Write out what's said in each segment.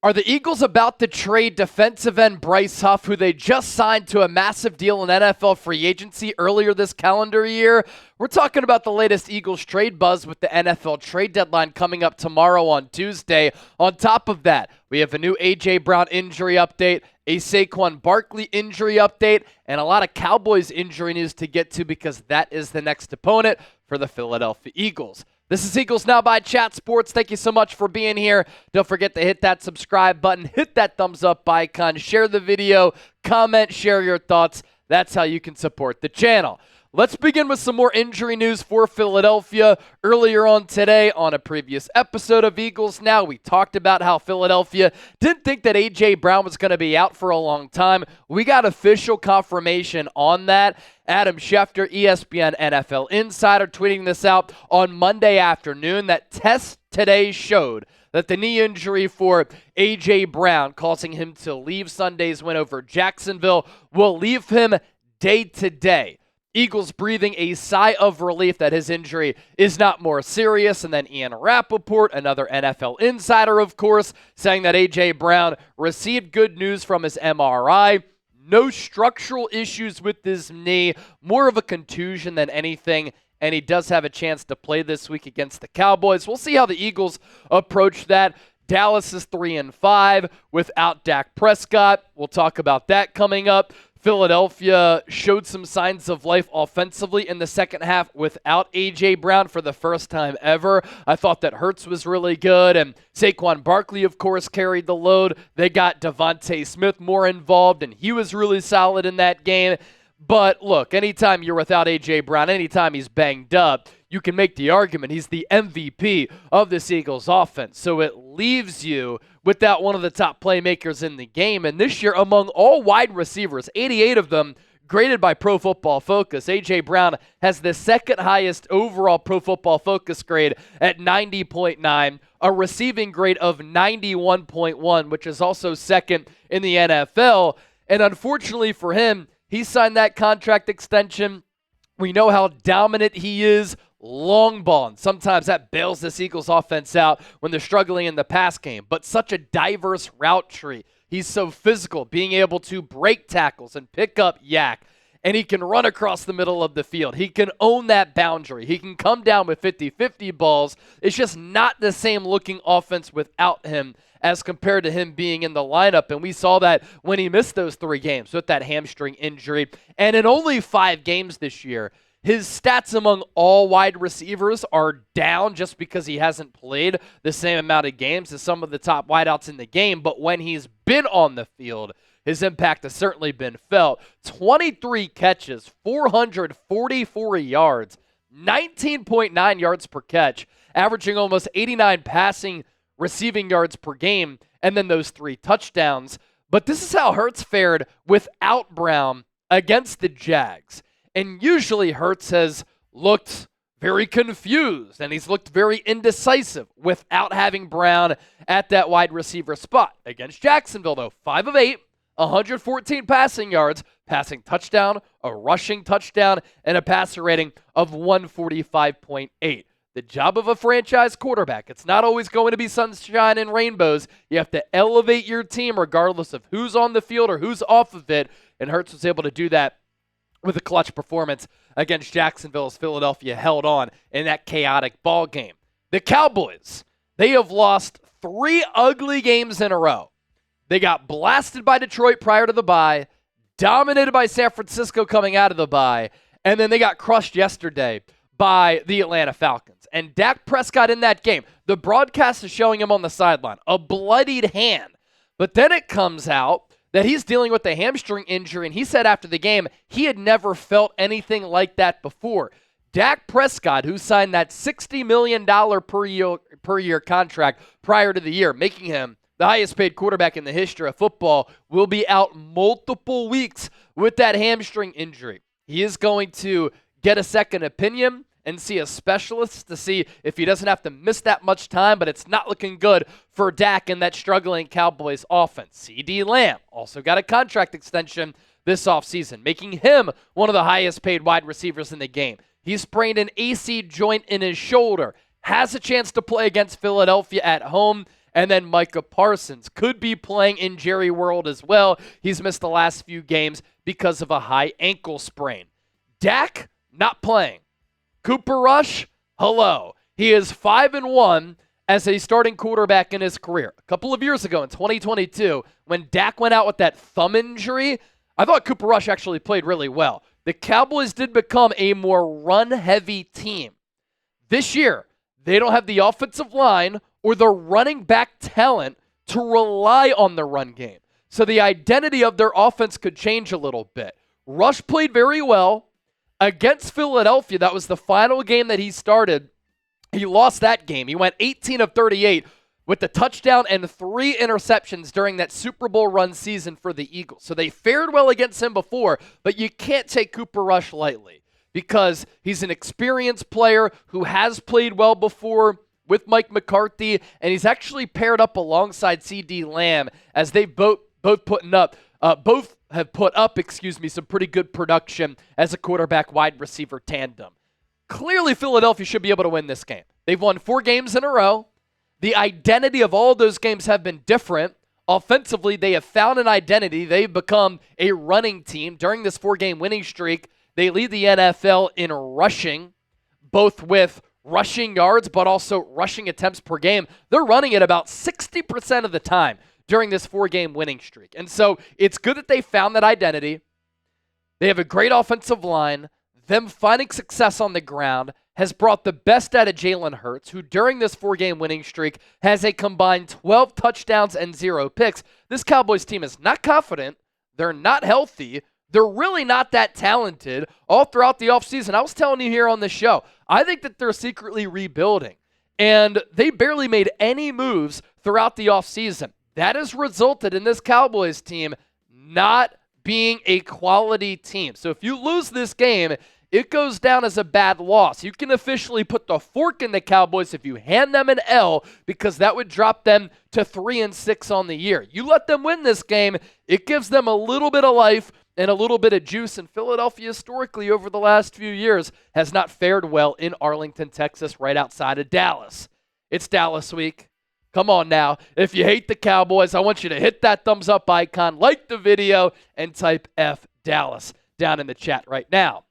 Are the Eagles about to trade defensive end Bryce Huff, who they just signed to a massive deal in NFL free agency earlier this calendar year? We're talking about the latest Eagles trade buzz with the NFL trade deadline coming up tomorrow on Tuesday. On top of that, we have a new A.J. Brown injury update, a Saquon Barkley injury update, and a lot of Cowboys injury news to get to because that is the next opponent for the Philadelphia Eagles. This is Eagles Now by Chat Sports. Thank you so much for being here. Don't forget to hit that subscribe button, hit that thumbs up icon, share the video, comment, share your thoughts. That's how you can support the channel. Let's begin with some more injury news for Philadelphia. Earlier on today, on a previous episode of Eagles Now, we talked about how Philadelphia didn't think that A.J. Brown was going to be out for a long time. We got official confirmation on that. Adam Schefter, ESPN NFL Insider, tweeting this out on Monday afternoon. That test today showed that the knee injury for A.J. Brown, causing him to leave Sunday's win over Jacksonville, will leave him day to day. Eagles breathing a sigh of relief that his injury is not more serious. And then Ian Rappaport, another NFL insider, of course, saying that A.J. Brown received good news from his MRI. No structural issues with his knee, more of a contusion than anything, and he does have a chance to play this week against the Cowboys. We'll see how the Eagles approach that. Dallas is 3-5 without Dak Prescott. We'll talk about that coming up. Philadelphia showed some signs of life offensively in the second half without A.J. Brown for the first time ever. I thought that Hurts was really good, and Saquon Barkley, of course, carried the load. They got Devontae Smith more involved, and he was really solid in that game. But look, anytime you're without A.J. Brown, anytime he's banged up, you can make the argument he's the MVP of this Eagles offense. So it leaves you without one of the top playmakers in the game. And this year, among all wide receivers, 88 of them graded by Pro Football Focus, A.J. Brown has the second highest overall Pro Football Focus grade at 90.9, a receiving grade of 91.1, which is also second in the NFL. And unfortunately for him, he signed that contract extension. We know how dominant he is. Long ball, and sometimes that bails this Eagles offense out when they're struggling in the pass game, but such a diverse route tree. He's so physical, being able to break tackles and pick up yak, and he can run across the middle of the field. He can own that boundary. He can come down with 50-50 balls. It's just not the same looking offense without him as compared to him being in the lineup, and we saw that when he missed those 3 games with that hamstring injury. And in only 5 games this year, his stats among all wide receivers are down just because he hasn't played the same amount of games as some of the top wideouts in the game. But when he's been on the field, his impact has certainly been felt. 23 catches, 444 yards, 19.9 yards per catch, averaging almost 89 receiving yards per game, and then those 3 touchdowns. But this is how Hurts fared without Brown against the Jags. And usually Hurts has looked very confused, and he's looked very indecisive without having Brown at that wide receiver spot. Against Jacksonville, though, 5 of 8, 114 passing yards, passing touchdown, a rushing touchdown, and a passer rating of 145.8. The job of a franchise quarterback, it's not always going to be sunshine and rainbows. You have to elevate your team regardless of who's on the field or who's off of it, and Hurts was able to do that with a clutch performance against Jacksonville as Philadelphia held on in that chaotic ball game. The Cowboys, they have lost 3 ugly games in a row. They got blasted by Detroit prior to the bye, dominated by San Francisco coming out of the bye, and then they got crushed yesterday by the Atlanta Falcons. And Dak Prescott in that game, the broadcast is showing him on the sideline, a bloodied hand. But then it comes out that he's dealing with a hamstring injury, and he said after the game he had never felt anything like that before. Dak Prescott, who signed that $60 million per year contract prior to the year, making him the highest paid quarterback in the history of football, will be out multiple weeks with that hamstring injury. He is going to get a second opinion and see a specialist to see if he doesn't have to miss that much time, but it's not looking good for Dak in that struggling Cowboys offense. CeeDee Lamb also got a contract extension this offseason, making him one of the highest paid wide receivers in the game. He sprained an AC joint in his shoulder, has a chance to play against Philadelphia at home, And then Micah Parsons could be playing in Jerry World as well. He's missed the last few games because of a high ankle sprain. Dak, not playing. Cooper Rush, hello. He is 5-1 as a starting quarterback in his career. A couple of years ago in 2022, when Dak went out with that thumb injury, I thought Cooper Rush actually played really well. The Cowboys did become a more run-heavy team. This year, they don't have the offensive line or the running back talent to rely on the run game. So the identity of their offense could change a little bit. Rush played very well against Philadelphia. That was the final game that he started. He lost that game. He went 18 of 38 with the touchdown and 3 interceptions during that Super Bowl run season for the Eagles. So they fared well against him before, but you can't take Cooper Rush lightly because he's an experienced player who has played well before with Mike McCarthy, and he's actually paired up alongside CD Lamb as they both have put up some pretty good production as a quarterback wide receiver tandem. Clearly, Philadelphia should be able to win this game. They've won 4 games in a row. The identity of all those games have been different. Offensively, they have found an identity. They've become a running team. During this 4-game winning streak, they lead the NFL in rushing, both with rushing yards, but also rushing attempts per game. They're running it about 60% of the time during this 4-game winning streak. And so it's good that they found that identity. They have a great offensive line. Them finding success on the ground has brought the best out of Jalen Hurts, who during this 4-game winning streak has a combined 12 touchdowns and 0 picks. This Cowboys team is not confident. They're not healthy. They're really not that talented all throughout the offseason. I was telling you here on the show, I think that they're secretly rebuilding, and they barely made any moves throughout the offseason. That has resulted in this Cowboys team not being a quality team. So if you lose this game, it goes down as a bad loss. You can officially put the fork in the Cowboys if you hand them an L, because that would drop them to 3-6 on the year. You let them win this game, it gives them a little bit of life and a little bit of juice. And Philadelphia historically over the last few years has not fared well in Arlington, Texas, right outside of Dallas. It's Dallas week. Come on now. If you hate the Cowboys, I want you to hit that thumbs up icon, like the video, and type F Dallas down in the chat right now.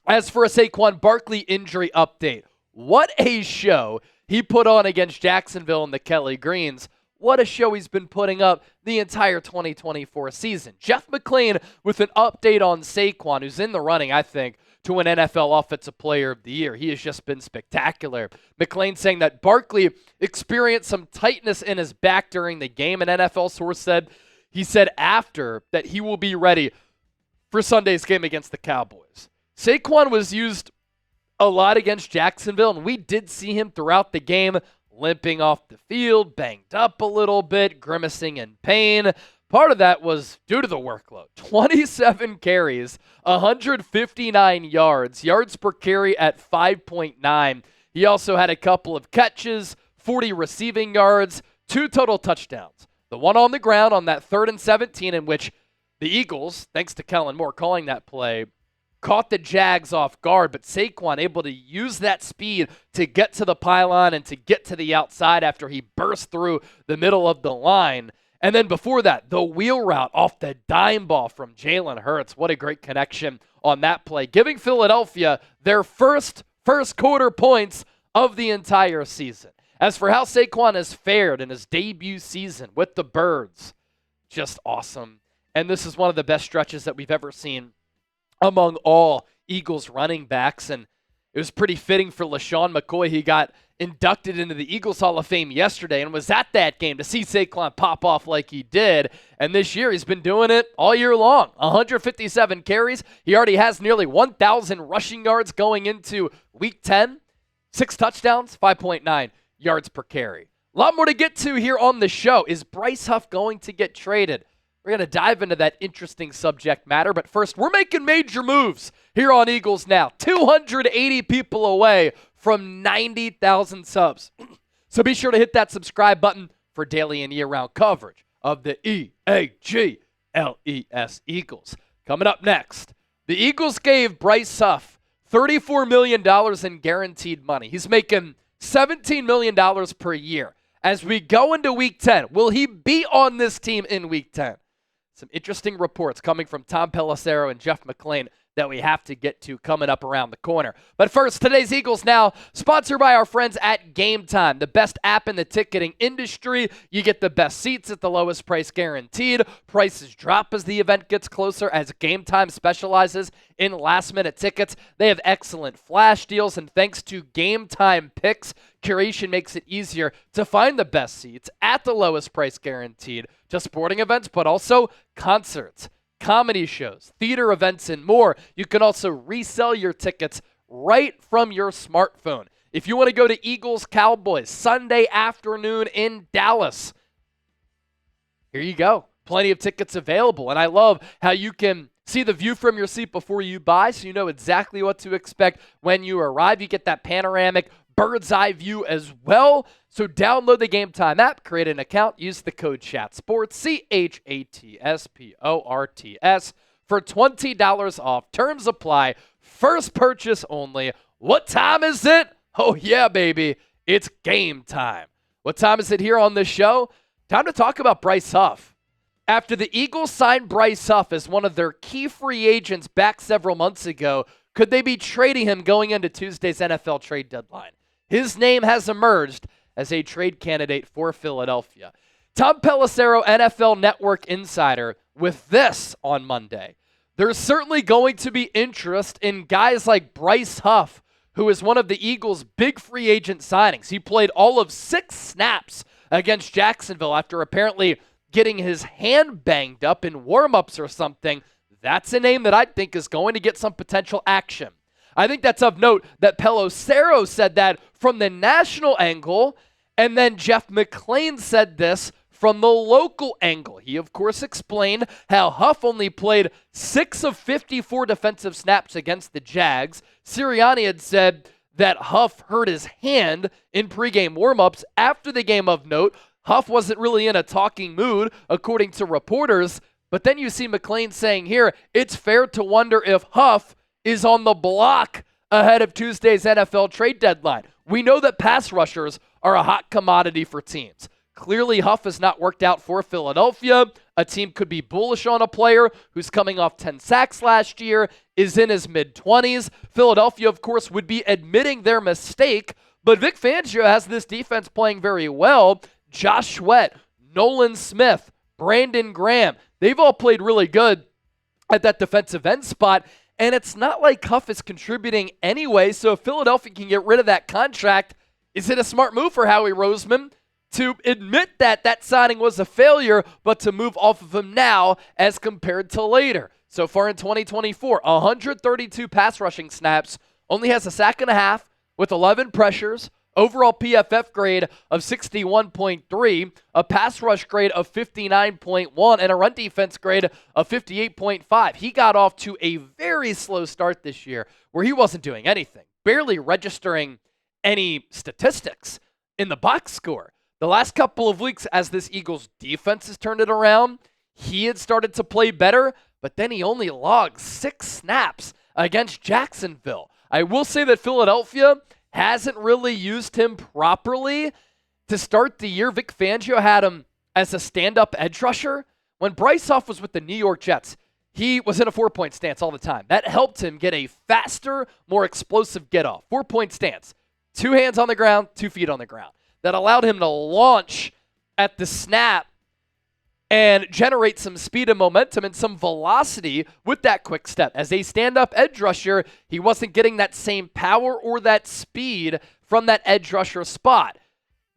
As for a Saquon Barkley injury update, what a show he put on against Jacksonville and the Kelly Greens. What a show he's been putting up the entire 2024 season. Jeff McLean with an update on Saquon, who's in the running, I think, to win NFL Offensive Player of the Year. He has just been spectacular. McLean saying that Barkley experienced some tightness in his back during the game. An NFL source said, he said after that he will be ready for Sunday's game against the Cowboys. Saquon was used a lot against Jacksonville, and we did see him throughout the game limping off the field, banged up a little bit, grimacing in pain. Part of that was due to the workload. 27 carries, 159 yards per carry at 5.9. He also had a couple of catches, 40 receiving yards, 2 total touchdowns. The one on the ground on that 3rd and 17 in which the Eagles, thanks to Kellen Moore calling that play, caught the Jags off guard, but Saquon able to use that speed to get to the pylon and to get to the outside after he burst through the middle of the line. And then before that, the wheel route off the dime ball from Jalen Hurts. What a great connection on that play, giving Philadelphia their first quarter points of the entire season. As for how Saquon has fared in his debut season with the Birds, just awesome. And this is one of the best stretches that we've ever seen among all Eagles running backs, and it was pretty fitting for LaShawn McCoy. He got inducted into the Eagles Hall of Fame yesterday and was at that game to see Saquon pop off like he did. And this year he's been doing it all year long. 157 carries. He already has nearly 1,000 rushing yards going into Week 10. 6 touchdowns, 5.9 yards per carry. A lot more to get to here on the show. Is Bryce Huff going to get traded? We're going to dive into that interesting subject matter, but first, we're making major moves here on Eagles Now. 280 people away from 90,000 subs. So be sure to hit that subscribe button for daily and year-round coverage of the E-A-G-L-E-S Eagles. Coming up next, the Eagles gave Bryce Huff $34 million in guaranteed money. He's making $17 million per year as we go into Week 10. Will he be on this team in Week 10? Some interesting reports coming from Tom Pelissero and Jeff McLean that we have to get to coming up around the corner. But first, today's Eagles Now, sponsored by our friends at Game Time, the best app in the ticketing industry. You get the best seats at the lowest price guaranteed. Prices drop as the event gets closer, as Game Time specializes in last-minute tickets. They have excellent flash deals, and thanks to Game Time picks, curation makes it easier to find the best seats at the lowest price guaranteed to sporting events, but also concerts, comedy shows, theater events, and more. You can also resell your tickets right from your smartphone. If you want to go to Eagles Cowboys Sunday afternoon in Dallas, here you go. Plenty of tickets available. And I love how you can see the view from your seat before you buy, so you know exactly what to expect when you arrive. You get that panoramic bird's eye view as well. So download the Game Time app, create an account, use the code CHATSPORTS, CHATSPORTS, for $20 off. Terms apply. First purchase only. What time is it? Oh yeah, baby. It's game time. What time is it here on the show? Time to talk about Bryce Huff. After the Eagles signed Bryce Huff as one of their key free agents back several months ago, could they be trading him going into Tuesday's NFL trade deadline? His name has emerged as a trade candidate for Philadelphia. Tom Pelissero, NFL Network insider, with this on Monday. There's certainly going to be interest in guys like Bryce Huff, who is one of the Eagles' big free agent signings. He played all of 6 snaps against Jacksonville after apparently getting his hand banged up in warm-ups or something. That's a name that I think is going to get some potential action. I think that's of note that Pelissero said that from the national angle, and then Jeff McLean said this from the local angle. He, of course, explained how Huff only played 6 of 54 defensive snaps against the Jags. Sirianni had said that Huff hurt his hand in pregame warmups. After the game, of note, Huff wasn't really in a talking mood, according to reporters. But then you see McLean saying here, it's fair to wonder if Huff is on the block ahead of Tuesday's NFL trade deadline. We know that pass rushers are a hot commodity for teams. Clearly, Huff has not worked out for Philadelphia. A team could be bullish on a player who's coming off 10 sacks last year, is in his mid-20s. Philadelphia, of course, would be admitting their mistake, but Vic Fangio has this defense playing very well. Josh Sweat, Nolan Smith, Brandon Graham, they've all played really good at that defensive end spot. And it's not like Huff is contributing anyway, so if Philadelphia can get rid of that contract, is it a smart move for Howie Roseman to admit that that signing was a failure, but to move off of him now as compared to later? So far in 2024, 132 pass rushing snaps, only has a sack and a half with 11 pressures, overall PFF grade of 61.3, a pass rush grade of 59.1, and a run defense grade of 58.5. He got off to a very slow start this year where he wasn't doing anything, barely registering any statistics in the box score. The last couple of weeks, as this Eagles defense has turned it around, he had started to play better, but then he only logged 6 snaps against Jacksonville. I will say that Philadelphia hasn't really used him properly. To start the year, Vic Fangio had him as a stand-up edge rusher. When Bryce Huff was with the New York Jets, he was in a 4-point stance all the time. That helped him get a faster, more explosive get-off. 4-point stance. 2 hands on the ground, 2 feet on the ground. That allowed him to launch at the snap and generate some speed and momentum and some velocity with that quick step. As a stand-up edge rusher, he wasn't getting that same power or that speed from that edge rusher spot.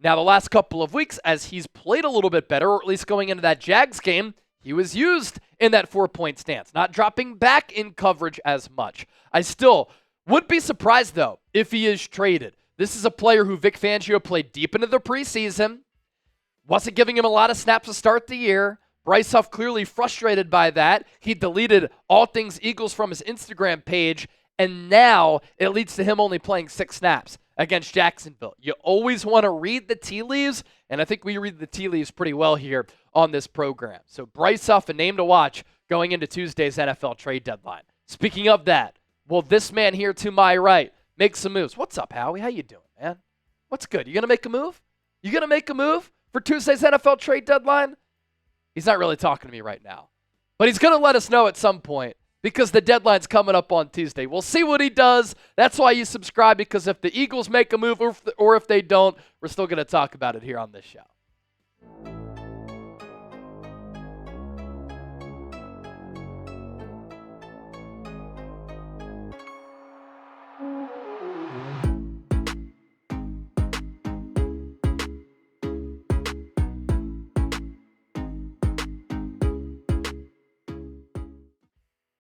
Now, the last couple of weeks, as he's played a little bit better, or at least going into that Jags game, he was used in that 4-point stance, not dropping back in coverage as much. I still wouldn't be surprised, though, if he is traded. This is a player who Vic Fangio played deep into the preseason, wasn't giving him a lot of snaps to start the year. Bryce Huff clearly frustrated by that. He deleted all things Eagles from his Instagram page, and now it leads to him only playing 6 snaps against Jacksonville. You always want to read the tea leaves, and I think we read the tea leaves pretty well here on this program. So Bryce Huff, a name to watch going into Tuesday's NFL trade deadline. Speaking of that, will this man here to my right make some moves? What's up, Howie? How you doing, man? What's good? You going to make a move? You going to make a move for Tuesday's NFL trade deadline? He's not really talking to me right now. But he's going to let us know at some point because the deadline's coming up on Tuesday. We'll see what he does. That's why you subscribe, because if the Eagles make a move or if they don't, we're still going to talk about it here on this show.